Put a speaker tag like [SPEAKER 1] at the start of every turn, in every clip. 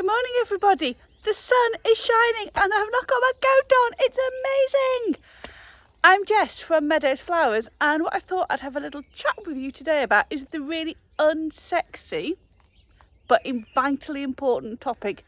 [SPEAKER 1] Good morning everybody. The sun is shining and I've not got my coat on. It's amazing. I'm Jess from Meadows Flowers, and what I thought I'd have a little chat with you today about is the really unsexy but vitally important topic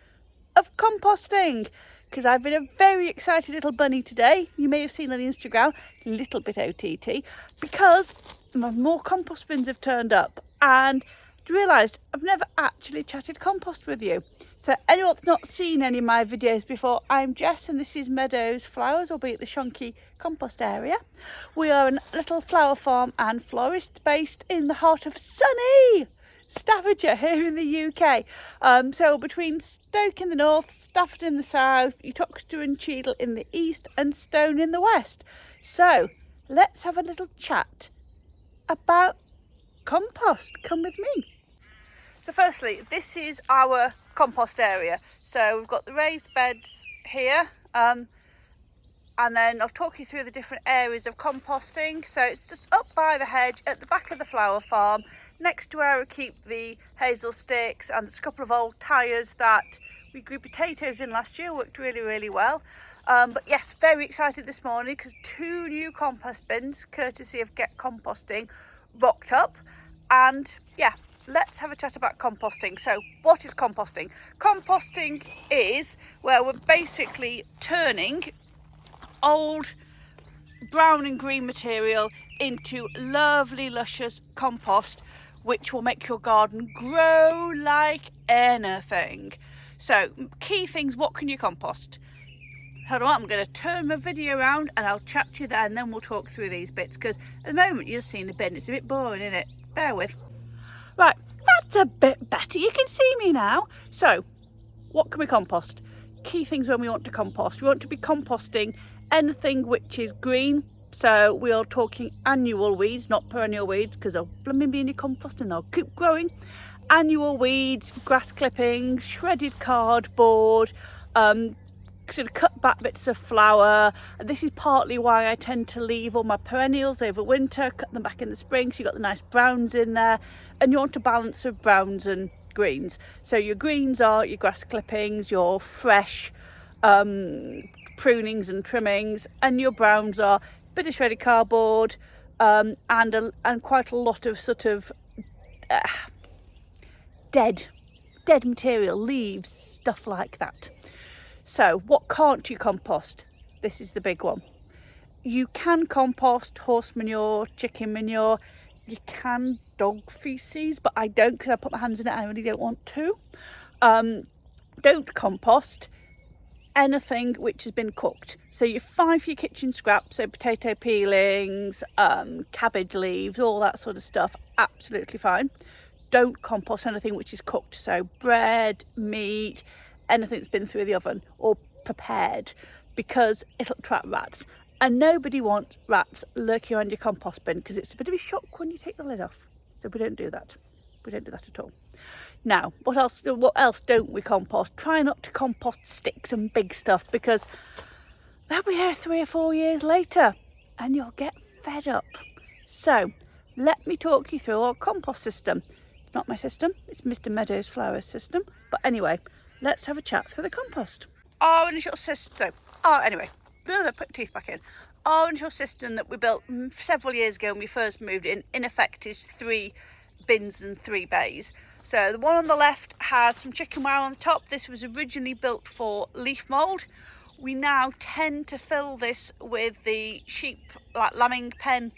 [SPEAKER 1] of composting. Because I've been a very excited little bunny today. You may have seen on the Instagram, a little bit OTT, because more compost bins have turned up, and realised I've never actually chatted compost with you. So anyone that's not seen any of my videos before, I'm Jess and this is Meadows Flowers, albeit the shonky compost area. We are a little flower farm and florist based in the heart of sunny Staffordshire here in the UK. So between Stoke in the north, Stafford in the south, Uttoxeter and Cheadle in the east, and Stone in the west. So let's have a little chat about compost. Come with me. So firstly, this is our compost area. So we've got the raised beds here, and then I'll talk you through the different areas of composting. So it's just up by the hedge at the back of the flower farm, next to where we keep the hazel sticks, and there's a couple of old tyres that we grew potatoes in last year. Worked really well. But yes, very excited this morning because 2 new compost bins, courtesy of Get Composting, rocked up. And yeah, let's have a chat about composting. So what is composting? Composting is where we're basically turning old brown and green material into lovely luscious compost, which will make your garden grow like anything. So key things, what can you compost? Hold on, I'm going to turn my video around and I'll chat to you there, and then we'll talk through these bits, because at the moment you're just seeing the bin. It's a bit boring, isn't it? Bear with. Right, that's a bit better. You can see me now. So what can we compost? Key things when we want to compost. We want to be composting anything which is green. So we are talking annual weeds, not perennial weeds, because they'll blooming be in your compost and they'll keep growing. Annual weeds, grass clippings, shredded cardboard, sort of cut back bits of flower. And this is partly why I tend to leave all my perennials over winter, cut them back in the spring, so you've got the nice browns in there, and you want a balance of browns and greens. So your greens are your grass clippings, your fresh prunings and trimmings, and your browns are a bit of shredded cardboard, and quite a lot of sort of dead material, leaves, stuff like that. So what can't you compost? This is the big one. You can compost horse manure, chicken manure, you can dog feces, but I don't, because I put my hands in it, I really don't want to. Don't compost anything which has been cooked. So you're fine for your kitchen scraps, so potato peelings, cabbage leaves, all that sort of stuff, absolutely fine. Don't compost anything which is cooked, so bread, meat, anything that's been through the oven or prepared, because it'll attract rats, and nobody wants rats lurking around your compost bin, because it's a bit of a shock when you take the lid off. So we don't do that. We don't do that at all. Now, what else don't we compost? Try not to compost sticks and big stuff, because they'll be there 3 or 4 years later and you'll get fed up. So let me talk you through our compost system. It's not my system, it's Mr. Meadows Flowers system. But anyway, let's have a chat through the compost. Our initial system, put the teeth back in. Our initial system that we built several years ago when we first moved in effect is 3 bins and 3 bays. So the one on the left has some chicken wire on the top. This was originally built for leaf mould. We now tend to fill this with the sheep, like lambing pen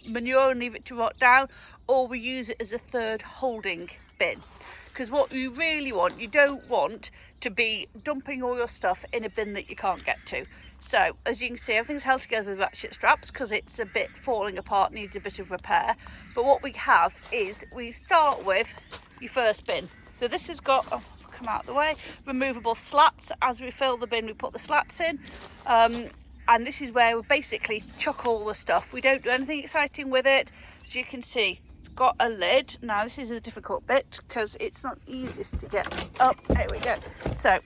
[SPEAKER 1] manure, and leave it to rot down, or we use it as a 3rd holding bin. Because what you really want, you don't want to be dumping all your stuff in a bin that you can't get to. So as you can see, everything's held together with ratchet straps because it's a bit falling apart, needs a bit of repair. But what we have is, we start with your first bin. So this has got, come out of the way, removable slats. As we fill the bin, we put the slats in. And this is where we basically chuck all the stuff. We don't do anything exciting with it. As you can see, got a lid. Now this is a difficult bit because it's not easiest to get up. There we go. So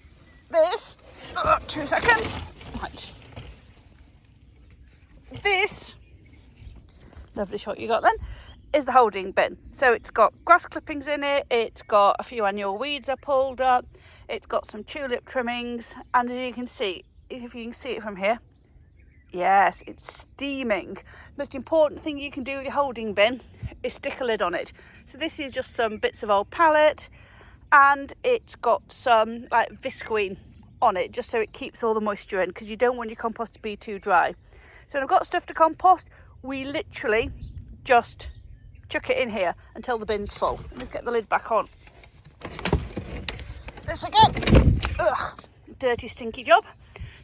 [SPEAKER 1] this, 2 seconds. Right. This, lovely shot you got then, is the holding bin. So it's got grass clippings in it, it's got a few annual weeds I pulled up, it's got some tulip trimmings, and as you can see, if you can see it from here, yes, it's steaming. Most important thing you can do with your holding bin is stick a lid on it. So this is just some bits of old pallet, and it's got some like visqueen on it, just so it keeps all the moisture in, because you don't want your compost to be too dry. So when I've got stuff to compost, we literally just chuck it in here until the bin's full. Let me get the lid back on. This again. Ugh, dirty, stinky job.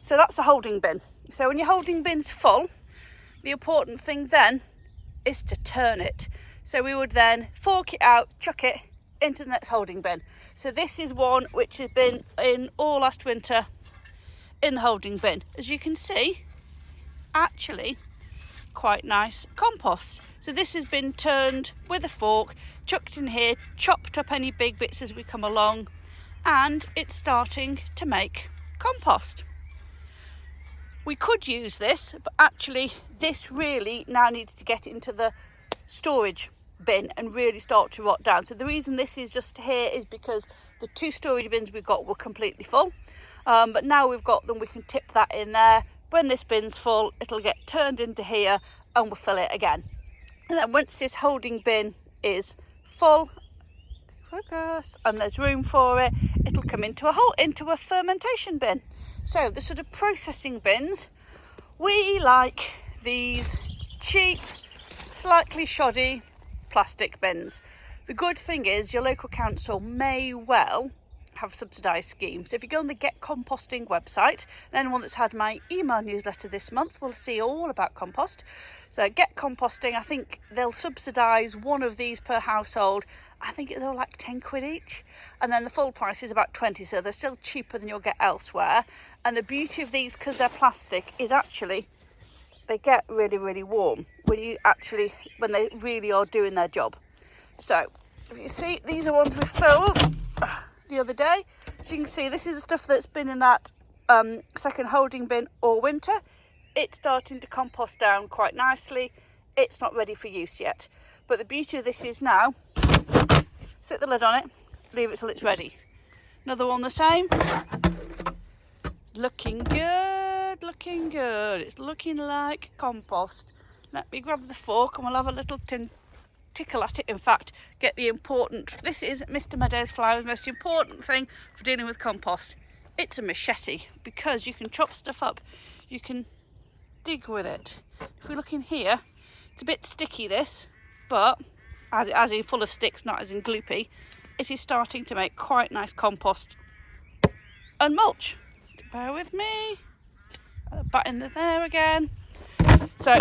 [SPEAKER 1] So that's the holding bin. So when your holding bin's full, the important thing then is to turn it. So we would then fork it out, chuck it into the next holding bin. So this is one which has been in all last winter in the holding bin. As you can see, actually quite nice compost. So this has been turned with a fork, chucked in here, chopped up any big bits as we come along, and it's starting to make compost. We could use this, but actually this really now needs to get into the storage bin and really start to rot down. So the reason this is just here is because the 2 storage bins we've got were completely full, but now we've got them, we can tip that in there. When this bin's full, it'll get turned into here and we'll fill it again. And then once this holding bin is full, focus, and there's room for it, it'll come into a fermentation bin. So the sort of processing bins, we like these cheap, slightly shoddy plastic bins. The good thing is your local council may well have subsidised schemes. So if you go on the Get Composting website, and anyone that's had my email newsletter this month will see all about compost. So Get Composting, I think they'll subsidise one of these per household. I think they're like 10 quid each, and then the full price is about 20, so they're still cheaper than you'll get elsewhere. And the beauty of these, because they're plastic, is actually they get really, really warm when they really are doing their job. So if you see, these are ones we filled the other day. So you can see this is the stuff that's been in that second holding bin all winter. It's starting to compost down quite nicely. It's not ready for use yet, but the beauty of this is now, sit the lid on it, leave it till it's ready. Another one the same. Looking good, looking good. It's looking like compost. Let me grab the fork and we'll have a little tickle at it. In fact, get the important, this is Mr. Meadows Flowers' most important thing for dealing with compost. It's a machete, because you can chop stuff up, you can dig with it. If we look in here, it's a bit sticky this, but as in full of sticks, not as in gloopy, it is starting to make quite nice compost and mulch. Bear with me. Back in there again. So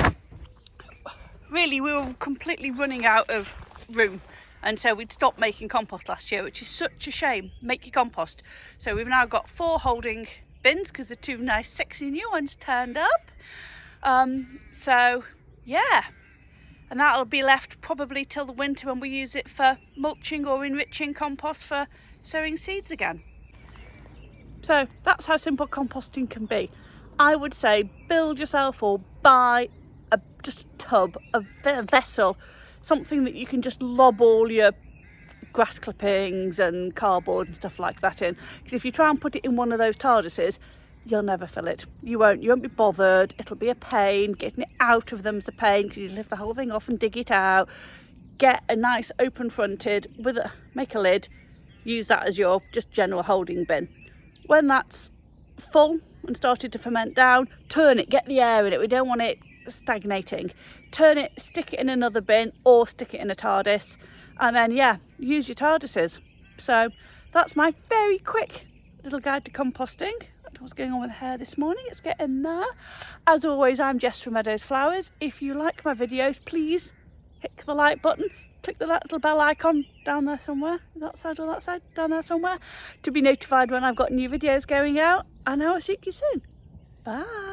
[SPEAKER 1] really we were completely running out of room, and so we'd stopped making compost last year, which is such a shame. Make your compost. So we've now got 4 holding bins because the 2 nice sexy new ones turned up. So yeah, and that'll be left probably till the winter when we use it for mulching or enriching compost for sowing seeds again. So that's how simple composting can be. I would say build yourself or buy just a tub, a vessel, something that you can just lob all your grass clippings and cardboard and stuff like that in. Because if you try and put it in one of those TARDISes, you'll never fill it. You won't be bothered. It'll be a pain. Getting it out of them's a pain because you lift the whole thing off and dig it out. Get a nice open fronted make a lid, use that as your just general holding bin. When that's full and started to ferment down, turn it, get the air in it. We don't want it stagnating. Turn it, stick it in another bin or stick it in a TARDIS, and then yeah, use your TARDISes. So that's my very quick little guide to composting. What's going on with the hair this morning? It's getting there. As always, I'm Jess from Meadows Flowers. If you like my videos, please hit the like button. Click the little bell icon down there somewhere, that side or that side, down there somewhere, to be notified when I've got new videos going out. And I will see you soon. Bye.